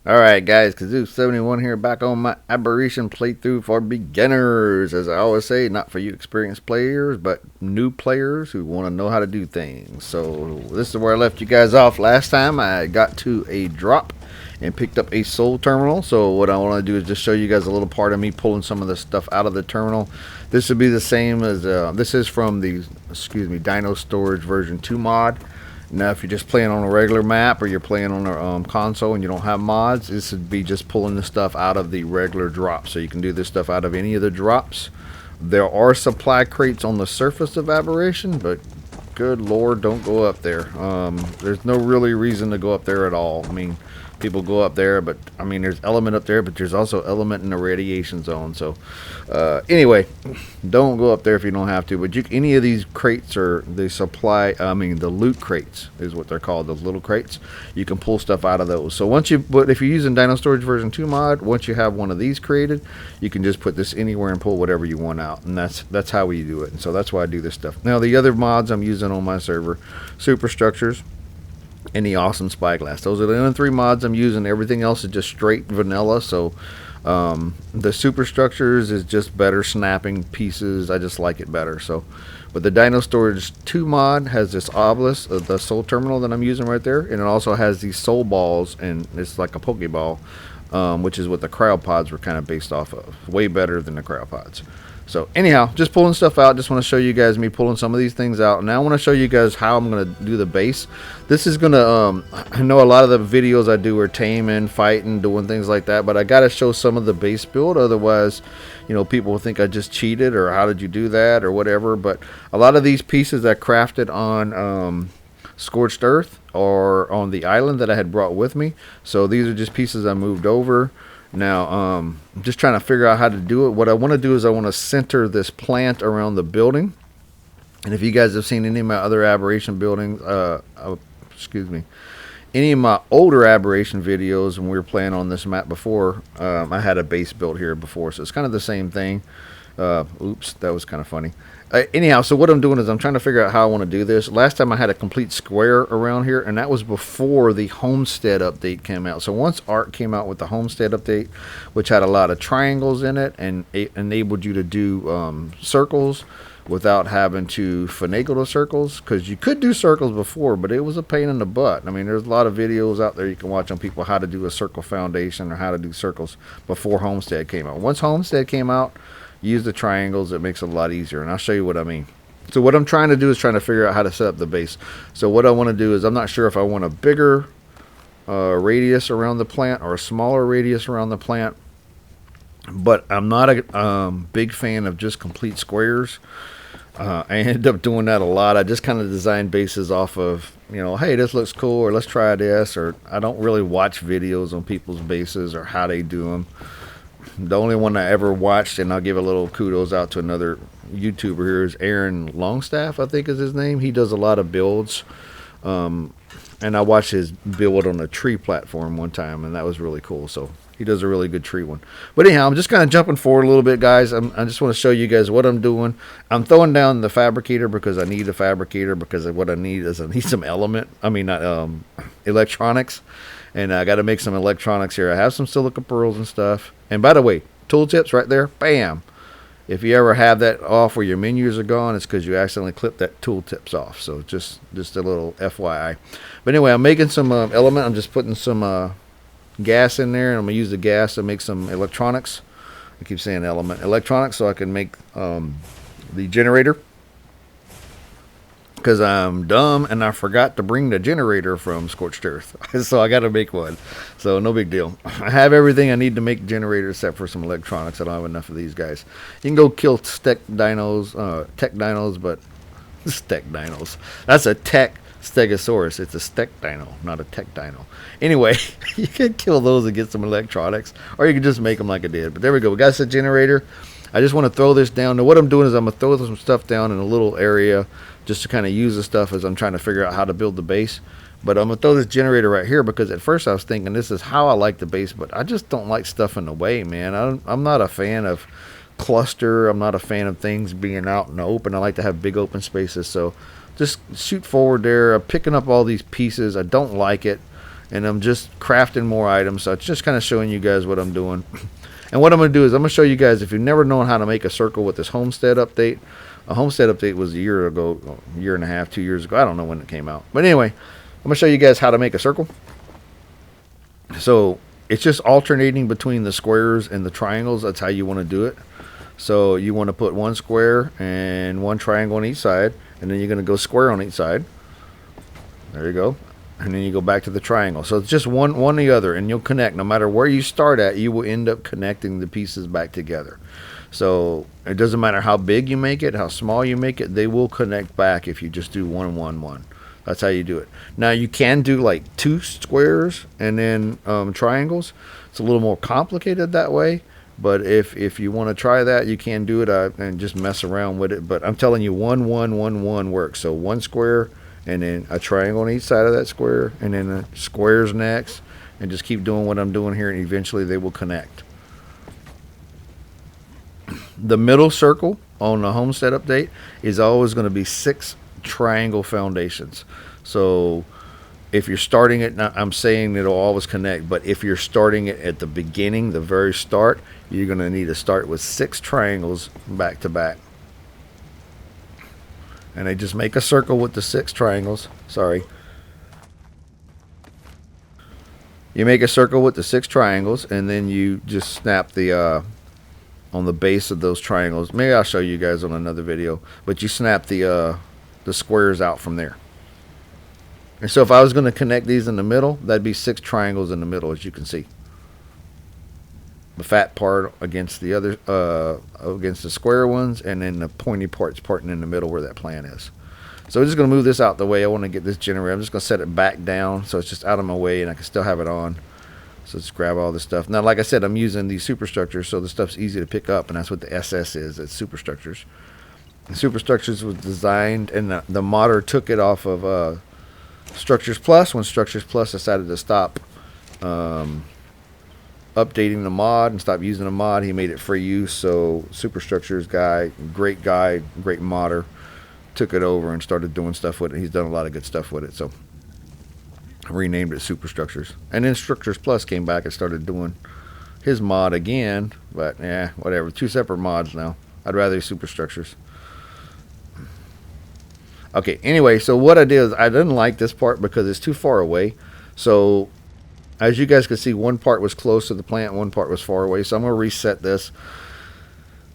Alright guys, Kazoo71 here, back on my Aberration playthrough for beginners. As I always say, not for you experienced players, but new players who want to know how to do things. So this is where I left you guys off last time. I got to a drop and picked up a soul terminal. So what I want to do is just show you guys a little part of me pulling some of the stuff out of the terminal. This would be the same as, this is from the, Dino Storage version 2 mod. Now, if you're just playing on a regular map or you're playing on a console and you don't have mods, this would be just pulling the stuff out of the regular drops. So you can do this stuff out of any of the drops. There are supply crates on the surface of Aberration, but good lord, don't go up there. There's no really reason to go up there at all. I mean, people go up there, but I mean, there's element up there, but there's also element in the radiation zone. So anyway, don't go up there if you don't have to. But any of these crates are the supply, the loot crates is what they're called, those little crates. You can pull stuff out of those. So once you put, if you're using Dino Storage version 2 mod, once you have one of these created, you can just put this anywhere and pull whatever you want out. And that's how we do it. And so that's why I do this stuff. Now the other mods I'm using on my server, superstructures and the awesome spyglass. Those are the only 3 mods I'm using. Everything else is just straight vanilla. So the superstructures is just better snapping pieces. I just like it better. So, but the Dino Storage 2 mod has this obelisk, the soul terminal that I'm using right there, and it also has these soul balls, and it's like a pokeball, which is what the cryopods were kind of based off of. Way better than the cryopods. So anyhow, just pulling stuff out. Just want to show you guys me pulling some of these things out. Now I want to show you guys how I'm going to do the base. This is going to, I know a lot of the videos I do are taming, fighting, doing things like that, but I got to show some of the base build. Otherwise, you know, people will think I just cheated or how did you do that or whatever. But a lot of these pieces I crafted on Scorched Earth or on the island that I had brought with me. So these are just pieces I moved over. Now, I'm just trying to figure out how to do it. What I want to do is I want to center this plant around the building. And if you guys have seen any of my other Aberration buildings, any of my older Aberration videos when we were playing on this map before, I had a base built here before. So it's kind of the same thing. Oops, that was kind of funny. Anyhow, so what I'm doing is I'm trying to figure out how I want to do this. Last time I had a complete square around here, and that was before the Homestead update came out. So once Ark came out with the Homestead update, which had a lot of triangles in it and it enabled you to do circles without having to finagle the circles, because you could do circles before, but it was a pain in the butt. I mean, there's a lot of videos out there you can watch on people how to do a circle foundation or how to do circles before Homestead came out. Once Homestead came out, use the triangles. It makes it a lot easier, and I'll show you what I mean. So what I'm trying to do is trying to figure out how to set up the base. So what I want to do is, I'm not sure if I want a bigger radius around the plant or a smaller radius around the plant, but I'm not a big fan of just complete squares. I ended up doing that a lot. I just kind of design bases off of, you know, hey, this looks cool, or let's try this, or I don't really watch videos on people's bases or how they do them. The only one I ever watched, and I'll give a little kudos out to another YouTuber here, is Aaron Longstaff, I think is his name. He does a lot of builds. And I watched his build on a tree platform one time, and that was really cool. So he does a really good tree one. But anyhow, I'm just kind of jumping forward a little bit, guys. I just want to show you guys what I'm doing. I'm throwing down the fabricator because I need a fabricator, because what I need is I need some electronics. And I got to make some electronics here. I have some silica pearls and stuff. And by the way, tooltips right there, bam. If you ever have that off where your menus are gone, it's because you accidentally clipped that tooltips off. So just a little FYI. But anyway, I'm making some element. I'm just putting some gas in there, and I'm going to use the gas to make some electronics. I keep saying electronics, so I can make the generator. Because I'm dumb and I forgot to bring the generator from Scorched Earth. So I got to make one. So no big deal. I have everything I need to make generators except for some electronics. I don't have enough of these guys. You can go kill tech dinos, but tech dinos. That's a tech stegosaurus. It's a tech dino, not a tech dino. Anyway, you can kill those and get some electronics, or you can just make them like I did. But there we go. We got the generator. I just want to throw this down. Now what I'm doing is I'm going to throw some stuff down in a little area just to kind of use the stuff as I'm trying to figure out how to build the base. But I'm going to throw this generator right here because at first I was thinking this is how I like the base, but I just don't like stuff in the way, man. I'm not a fan of cluster. I'm not a fan of things being out in the open. I like to have big open spaces. So just shoot forward there. I'm picking up all these pieces. I don't like it. and I'm just crafting more items. So it's just kind of showing you guys what I'm doing. And what I'm going to do is I'm going to show you guys, if you've never known how to make a circle with this homestead update. A homestead update was a year ago, a year and a half, 2 years ago. I don't know when it came out. But anyway, I'm going to show you guys how to make a circle. So it's just alternating between the squares and the triangles. That's how you want to do it. So you want to put one square and one triangle on each side, and then you're going to go square on each side. There you go. And then you go back to the triangle. So it's just one or the other, and you'll connect. No matter where you start at, you will end up connecting the pieces back together. So it doesn't matter how big you make it, how small you make it, they will connect back if you just do 1, 1, 1. That's how you do it. Now you can do like 2 squares and then triangles. It's a little more complicated that way. But if you want to try that, you can do it and just mess around with it. But I'm telling you, 1, 1, 1, 1 works. So one square and then a triangle on each side of that square, and then the squares next, and just keep doing what I'm doing here, and eventually they will connect. The middle circle on the homestead update is always going to be 6 triangle foundations. So if you're starting it, I'm saying it'll always connect, but if you're starting it at the beginning, the very start, you're going to need to start with 6 triangles back to back. And they just make a circle with the 6 triangles. Sorry. You make a circle with the 6 triangles, and then you just snap the on the base of those triangles. Maybe I'll show you guys on another video, but you snap the squares out from there. And so if I was going to connect these in the middle, that'd be 6 triangles in the middle, as you can see. The fat part against the other, against the square ones, and then the pointy parts parting in the middle where that plan is. So we're just going to move this out the way. I want to get this generator. I'm just going to set it back down so it's just out of my way and I can still have it on. So let's grab all this stuff. Now, like I said, I'm using these superstructures, so the stuff's easy to pick up, and that's what the SS is. It's superstructures. The superstructures was designed, and the modder took it off of Structures Plus when Structures Plus decided to stop updating the mod and stop using the mod. He made it free use, so Superstructures guy, great modder, took it over and started doing stuff with it. He's done a lot of good stuff with it, so I renamed it Superstructures. And then Structures Plus came back and started doing his mod again, but yeah, whatever. 2 separate mods now. I'd rather use Superstructures. Okay, anyway, so what I did is I didn't like this part because it's too far away. So as you guys can see, one part was close to the plant, one part was far away. So I'm going to reset this.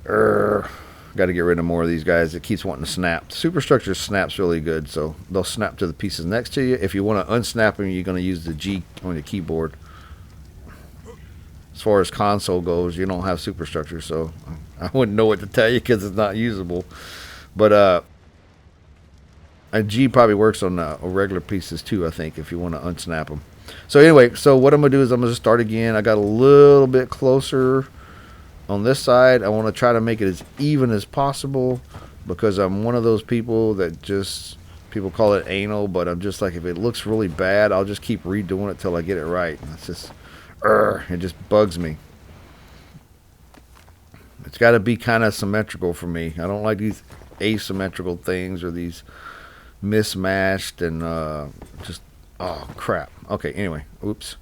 Got to get rid of more of these guys. It keeps wanting to snap. Superstructure snaps really good, so they'll snap to the pieces next to you. If you want to unsnap them, you're going to use the G on your keyboard. As far as console goes, you don't have superstructure, so I wouldn't know what to tell you because it's not usable. But a G probably works on regular pieces too, I think, if you want to unsnap them. So anyway, so what I'm going to do is I'm going to start again. I got a little bit closer on this side. I want to try to make it as even as possible because I'm one of those people that just, people call it anal, but I'm just like, if it looks really bad, I'll just keep redoing it till I get it right. It's just, it just bugs me. It's got to be kind of symmetrical for me. I don't like these asymmetrical things or these mismatched and just, oh crap. Okay, anyway, oops,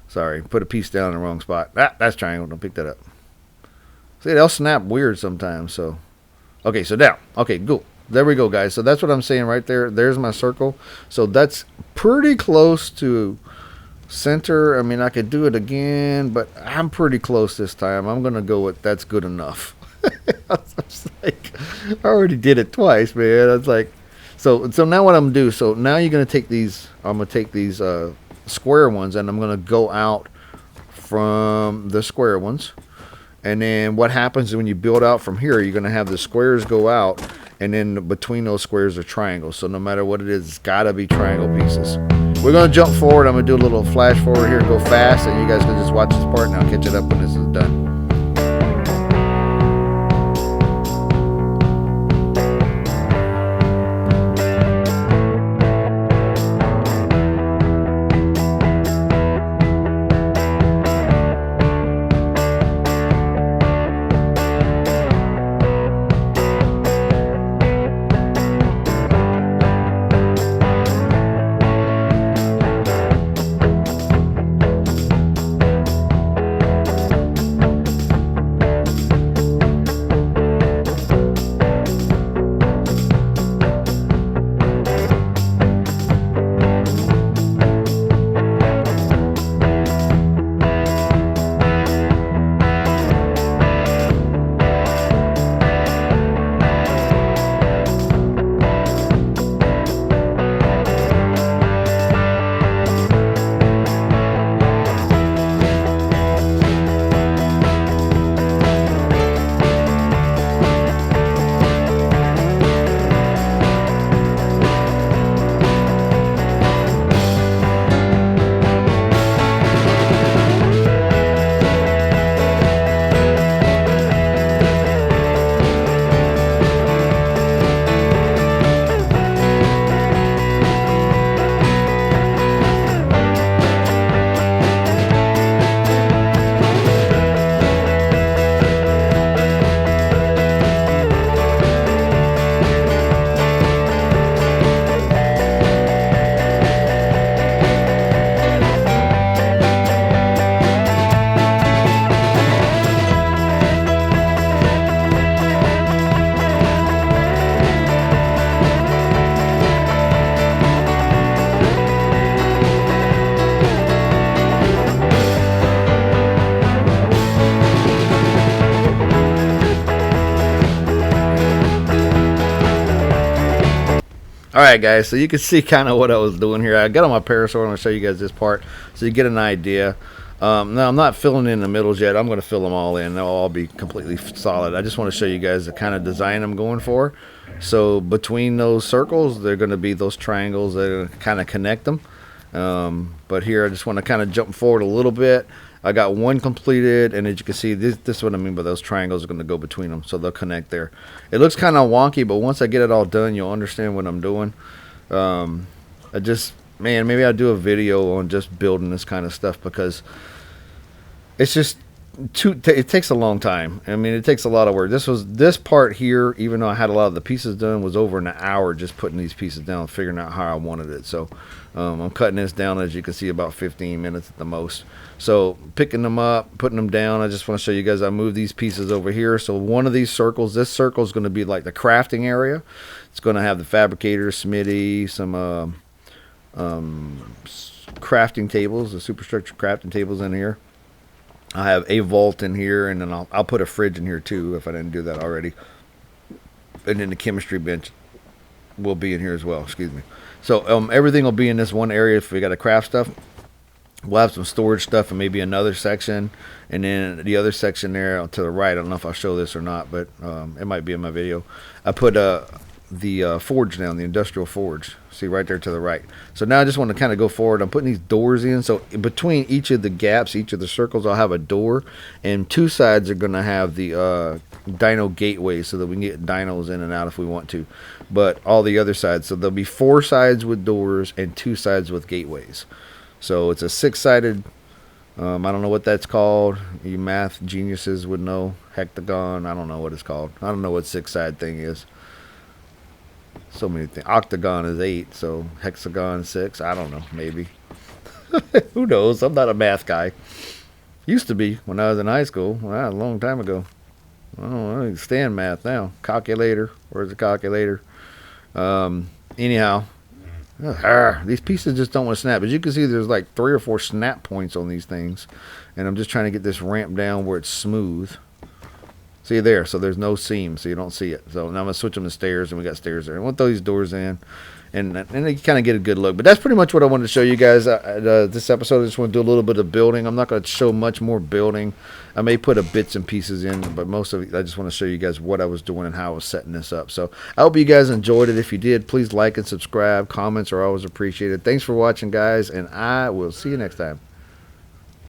sorry, put a piece down in the wrong spot. That's triangle. Don't pick that up. See, they'll snap weird sometimes. So okay, so down. Okay, cool. There we go, guys. So that's what I'm saying right there. There's my circle. So that's pretty close to center. I mean, I could do it again, but I'm pretty close this time. I'm gonna go with that's good enough. I was like, I already did it twice, man. I was like, so now what I'm gonna do, so now you're gonna take these, I'm gonna take these square ones and I'm gonna go out from the square ones, and then what happens is when you build out from here, you're gonna have the squares go out, and then between those squares are triangles. So no matter what it is, it's gotta be triangle pieces. We're gonna jump forward. I'm gonna do a little flash forward here, go fast, and you guys can just watch this part, and I'll catch it up when this is done. Alright guys, so you can see kind of what I was doing here. I got on my parasaur. I'm going to show you guys this part so you get an idea. Now I'm not filling in the middles yet. I'm going to fill them all in. They'll all be completely solid. I just want to show you guys the kind of design I'm going for. So between those circles, they're going to be those triangles that are kind of connect them. But here I just want to kind of jump forward a little bit. I got one completed, and as you can see, this is what I mean by those triangles are going to go between them, so they'll connect there. It looks kind of wonky, but once I get it all done, you'll understand what I'm doing. Man, maybe I'll do a video on just building this kind of stuff, because it's just it takes a long time. I mean, it takes a lot of work. This part here, even though I had a lot of the pieces done, was over an hour just putting these pieces down, figuring out how I wanted it. So I'm cutting this down, as you can see, about 15 minutes at the most. So picking them up, putting them down, I just want to show you guys I move these pieces over here. So one of these circles, this circle is going to be like the crafting area. It's going to have the fabricator, smithy, some crafting tables, the superstructure crafting tables in here. I have a vault in here, and then I'll put a fridge in here too if I didn't do that already. And then the chemistry bench will be in here as well. Excuse me. So everything will be in this one area. If we got to craft stuff, we'll have some storage stuff and maybe another section, and then the other section there to the right. I don't know if I'll show this or not, but it might be in my video. I put the forge down, the industrial forge. See right there to the right. So now I just want to kind of go forward. I'm putting these doors in. So in between each of the gaps, each of the circles, I'll have a door, and two sides are going to have the Dino gateways so that we can get dinos in and out if we want to. But all the other sides, so there'll be 4 sides with doors and 2 sides with gateways. So it's a 6-sided. I don't know what that's called. You math geniuses would know. Hectagon. I don't know what it's called. I don't know what 6-side thing is. So many things. Octagon is 8, so hexagon 6. I don't know, maybe. Who knows? I'm not a math guy. Used to be when I was in high school. Well, a long time ago. I don't understand math now. Calculator. Where's the calculator? Anyhow, these pieces just don't want to snap. As you can see, there's like 3 or 4 snap points on these things, and I'm just trying to get this ramp down where it's smooth. See there, so there's no seam, so you don't see it. So now I'm gonna switch them to stairs, and we got stairs there. I want those doors in, and you kind of get a good look. But that's pretty much what I wanted to show you guys. This episode, I just want to do a little bit of building. I'm not going to show much more building. I may put a bits and pieces in, but most of it, I just want to show you guys what I was doing and how I was setting this up. So I hope you guys enjoyed it. If you did, please like and subscribe. Comments are always appreciated. Thanks for watching, guys, and I will see you next time.